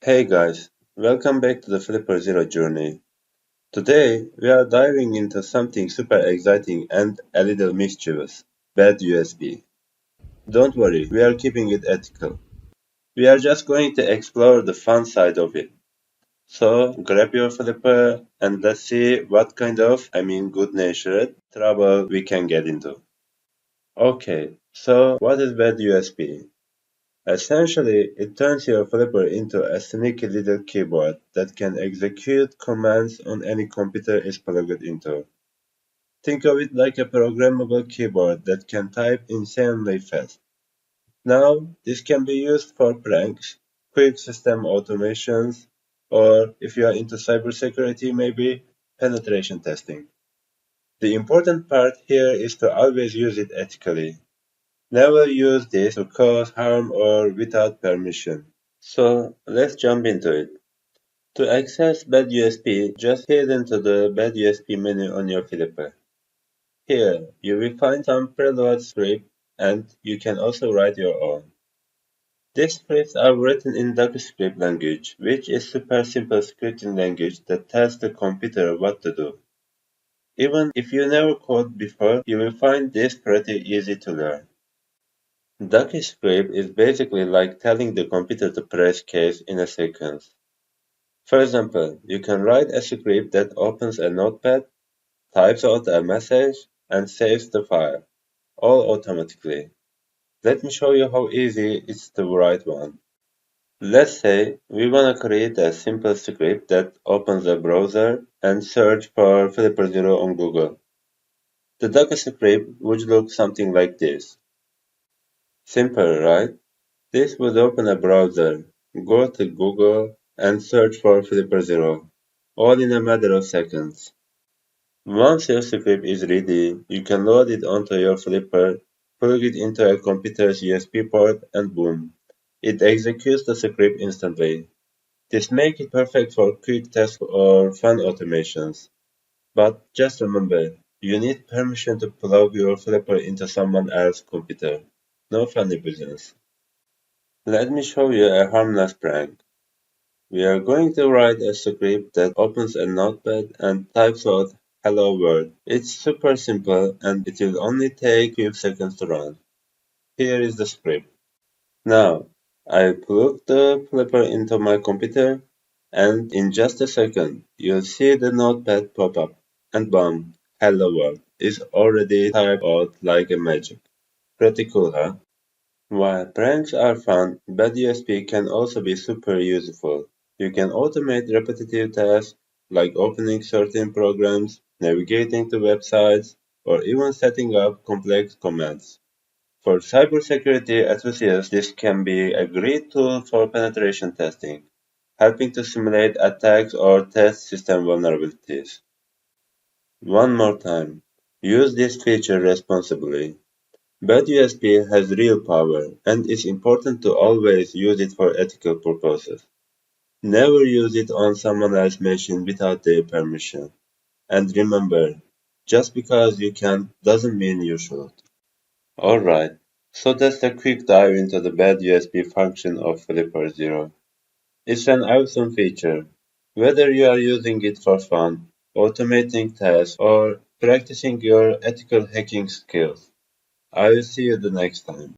Hey guys, welcome back to the Flipper Zero journey. Today we are diving into something super exciting and a little mischievous, BadUSB. Don't worry, we are keeping it ethical. We are just going to explore the fun side of it. So grab your flipper and let's see what kind of, good-natured trouble we can get into. Okay, so what is BadUSB? Essentially, it turns your flipper into a sneaky little keyboard that can execute commands on any computer it's plugged into. Think of it like a programmable keyboard that can type insanely fast. Now, this can be used for pranks, quick system automations, or if you are into cybersecurity, maybe penetration testing. The important part here is to always use it ethically. Never use this to cause harm or without permission. So let's jump into it. To access BadUSB, just head into the BadUSB menu on your flipper. Here, you will find some preload scripts and you can also write your own. These scripts are written in DocuScript language, which is super simple scripting language that tells the computer what to do. Even if you never coded before, you will find this pretty easy to learn. DocuScript is basically like telling the computer to press case in a sequence. For example, you can write a script that opens a notepad, types out a message, and saves the file, all automatically. Let me show you how easy it's to write one. Let's say we want to create a simple script that opens a browser and search for Flipper Zero on Google. The Docker script would look something like this. Simple, right? This would open a browser, go to Google, and search for Flipper Zero, all in a matter of seconds. Once your script is ready, you can load it onto your flipper, plug it into a computer's USB port, and boom, it executes the script instantly. This makes it perfect for quick tests or fun automations. But just remember, you need permission to plug your flipper into someone else's computer. No funny business. Let me show you a harmless prank. We are going to write a script that opens a notepad and types out "Hello World". It's super simple and it will only take few seconds to run. Here is the script. Now, I plug the flipper into my computer and in just a second you'll see the notepad pop up and boom, "Hello World" is already typed out like a magic. Pretty cool, huh? While pranks are fun, BadUSB can also be super useful. You can automate repetitive tasks like opening certain programs, navigating to websites, or even setting up complex commands. For cybersecurity enthusiasts, this can be a great tool for penetration testing, helping to simulate attacks or test system vulnerabilities. One more time, use this feature responsibly. BadUSB has real power, and it's important to always use it for ethical purposes. Never use it on someone else's machine without their permission. And remember, just because you can doesn't mean you should. Alright, so that's a quick dive into the BadUSB function of Flipper Zero. It's an awesome feature. Whether you are using it for fun, automating tasks, or practicing your ethical hacking skills. I will see you the next time.